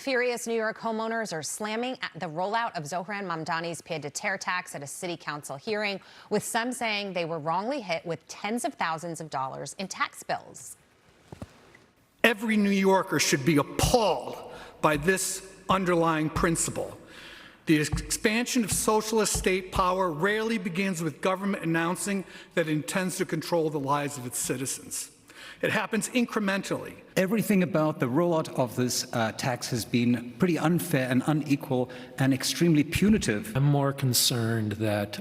Furious New York homeowners are slamming the rollout of Zohran Mamdani's pied-à-terre tax at a city council hearing, with some saying they were wrongly hit with tens of thousands of dollars in tax bills. Every New Yorker should be appalled by this underlying principle. The expansion of socialist state power rarely begins with government announcing that it intends to control the lives of its citizens. It happens incrementally. Everything about the rollout of this tax has been pretty unfair and unequal and extremely punitive. I'm more concerned that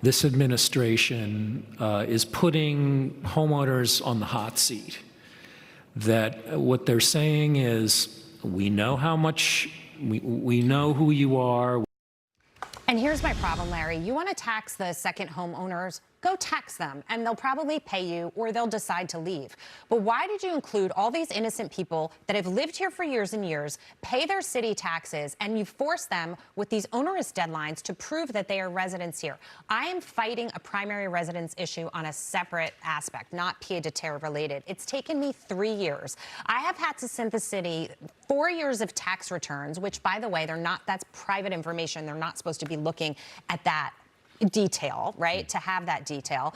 this administration is putting homeowners on the hot seat. That what they're saying is, we know how much, we know who you are. And here's my problem, Larry. You want to tax the second homeowners? Go tax them, and they'll probably pay you, or they'll decide to leave. But why did you include all these innocent people that have lived here for years and years, pay their city taxes, and you force them with these onerous deadlines to prove that they are residents here? I am fighting a primary residence issue on a separate aspect, not pied-à-terre related. It's taken me 3 years. I have had to send the city 4 years of tax returns, which, by the way, that's private information. They're not supposed to be looking at that detail, right, to have that detail.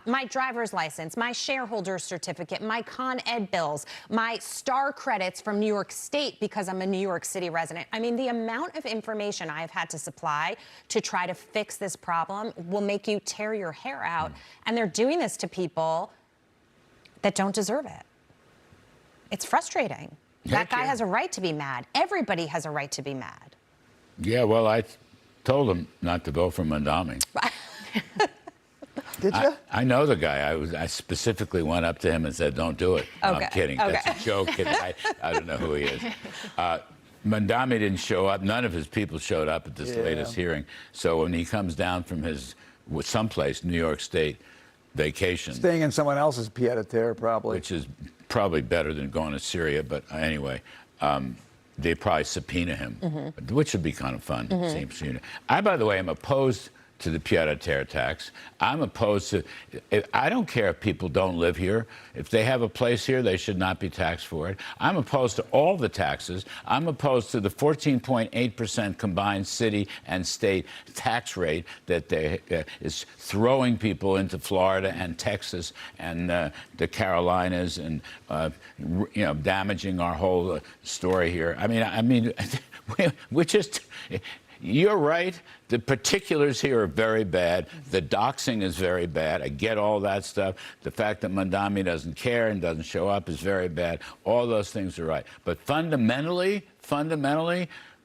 My driver's license, my shareholder's certificate, my Con Ed bills, my star credits from New York State because I'm a New York City resident. I mean, the amount of information I've had to supply to try to fix this problem will make you tear your hair out. And they're doing this to people that don't deserve it. It's frustrating. That guy has a right to be mad. Everybody has a right to be mad. Yeah, well, I told him not to vote for Mamdani. Did you? I know the guy. I specifically went up to him and said, "Don't do it." No, Okay. I'm kidding. Okay. That's a joke. I don't know who he is. Mamdani didn't show up. None of his people showed up at this latest hearing. So when he comes down from his someplace, New York State vacation, Staying in someone else's pied-à-terre, probably. which is probably better than going to Syria, but anyway. They probably subpoena him, which would be kind of fun. Seems to me. I, by the way, am opposed to the pied-à-terre tax. I'm opposed to. I don't care if people don't live here. If they have a place here, they should not be taxed for it. I'm opposed to all the taxes. I'm opposed to the 14.8% combined city and state tax rate that is throwing people into Florida and Texas and the Carolinas and damaging our whole story here. I mean, we're just. You're right. The particulars here are very bad. The doxing is very bad. I get all that stuff. The fact that Mamdani doesn't care and doesn't show up is very bad. All those things are right. But fundamentally,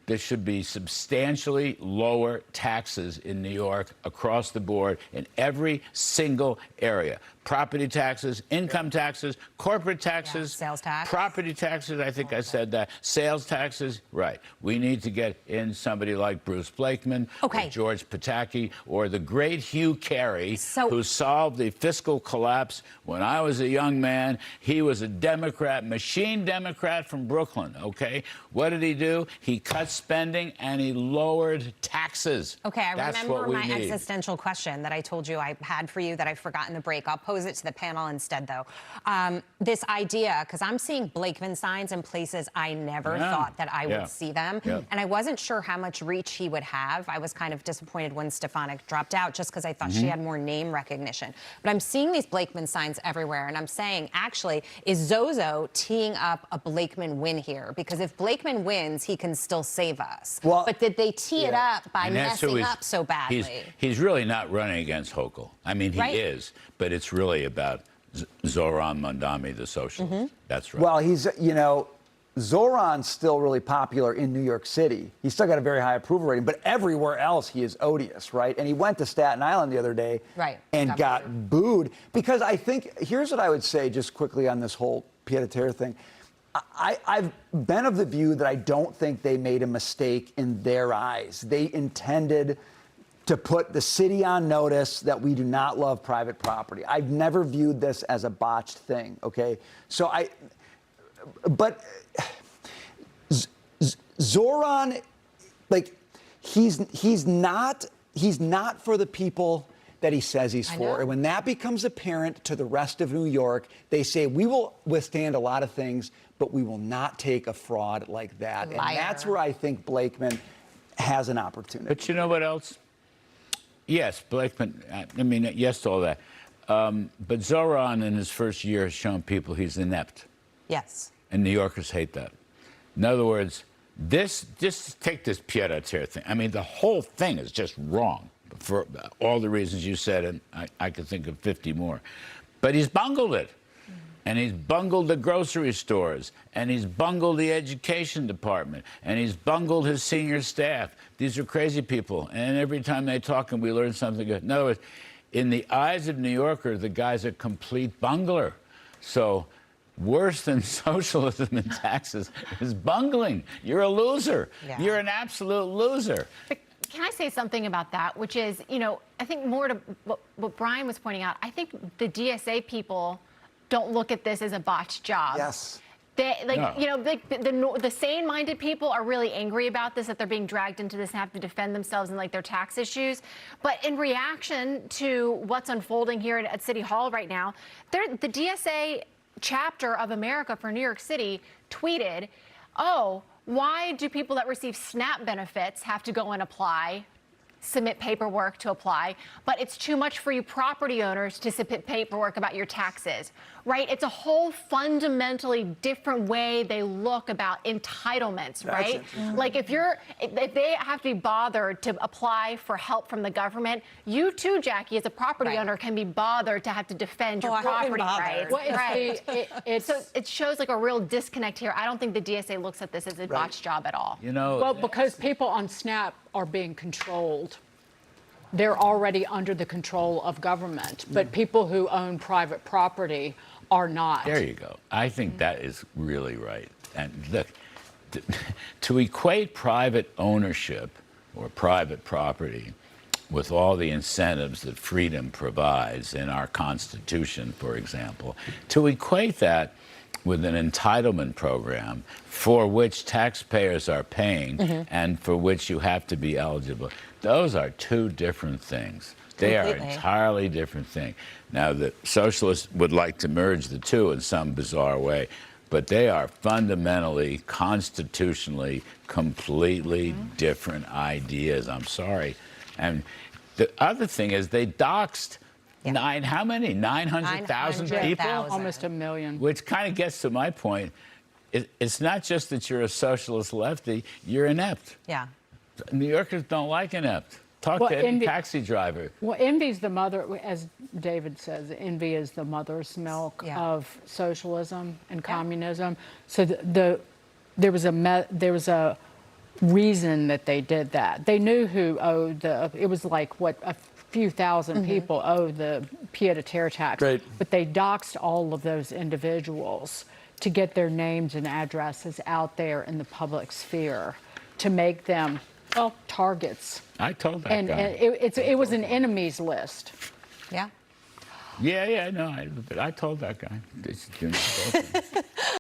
there should be substantially lower taxes in New York across the board in every single area. Property taxes, income taxes, corporate taxes, sales tax, property taxes. I think I said that. Sales taxes, right. We need to get in somebody like Bruce Blakeman, or George Pataki, or the great Hugh Carey, who solved the fiscal collapse when I was a young man. He was a Democrat, machine Democrat from Brooklyn, okay? What did he do? He cut spending and he lowered taxes. Okay, I That's remember what we my need. Existential question that I told you I had for you that I forgot in the break. I'll pose it to the panel instead, though. This idea, because I'm seeing Blakeman signs in places I never thought that I would see them. And I wasn't sure how much reach he would have. I was kind of disappointed when Stefanik dropped out just because I thought she had more name recognition. But I'm seeing these Blakeman signs everywhere, and I'm saying, actually, is Zozo teeing up a Blakeman win here? Because if Blakeman wins, he can still save us. Well, but did they tee it up by messing up so badly? He's really not running against Hochul. I mean, he is, but it's really about Zohran Mamdani, the socialist. That's right. Well, he's, Zohran's still really popular in New York City. He's still got a very high approval rating, but everywhere else he is odious, right? And he went to Staten Island the other day and got booed. Because I think, here's what I would say just quickly on this whole pied-à-terre thing. I've been of the view that I don't think they made a mistake in their eyes. They intended to put the city on notice that we do not love private property. I've never viewed this as a botched thing, okay? So but Zohran, like, he's not for the people that he says he's for. And when that becomes apparent to the rest of New York, they say, we will withstand a lot of things, but we will not take a fraud like that. Liar. And that's where I think Blakeman has an opportunity. But you know what else? Yes, Blakeman, I mean, yes to all that. But Zoran in his first year has shown people he's inept. Yes. And New Yorkers hate that. In other words, just take this pied-à-terre thing. I mean, the whole thing is just wrong for all the reasons you said, and I could think of 50 more. But he's bungled it. And he's bungled the grocery stores, and he's bungled the education department, and he's bungled his senior staff. These are crazy people, and every time they talk and we learn something good. In other words, in the eyes of New Yorkers, the guy's a complete bungler. So worse than socialism and taxes is bungling. You're a loser. Yeah. You're an absolute loser. But can I say something about that, which is, you know, I think more to what Brian was pointing out, I think the DSA people don't look at this as a botched job. Yes. They, you know, the sane-minded people are really angry about this, that they're being dragged into this and have to defend themselves in, like, their tax issues. But in reaction to what's unfolding here at City Hall right now, the DSA chapter of America for New York City tweeted, oh, why do people that receive SNAP benefits have to go and apply, submit paperwork to apply, but it's too much for you property owners to submit paperwork about your taxes, right? It's a whole fundamentally different way they look about entitlements, right? Like if they have to be bothered to apply for help from the government, you too, Jackie, as a property owner, can be bothered to have to defend your property rights. Well, right. So it shows like a real disconnect here. I don't think the DSA looks at this as a botched job at all. You know, well, because people on SNAP are being controlled. They're already under the control of government, but people who own private property are not. There you go. I think that is really right. And look, to equate private ownership or private property with all the incentives that freedom provides in our Constitution, for example, to equate that with an entitlement program for which taxpayers are paying and for which you have to be eligible. Those are two different things. They are entirely different things. Now, the socialists would like to merge the two in some bizarre way, but they are fundamentally, constitutionally, completely different ideas. I'm sorry. And the other thing is they doxed how many? 900,000 people? Almost 1 million. Which kind of gets to my point. It's not just that you're a socialist lefty, you're inept. Yeah. New Yorkers don't like inept. Talk to any taxi driver. Well, envy's the mother, as David says, envy is the mother's milk of socialism and communism. So there was a reason that they did that. They knew who owed it was like what a few thousand people owe the pied-à-terre tax. Right. But they doxed all of those individuals to get their names and addresses out there in the public sphere to make them, well, targets. I told that guy. And it was an enemies list. Yeah. Yeah, no, but I told that guy.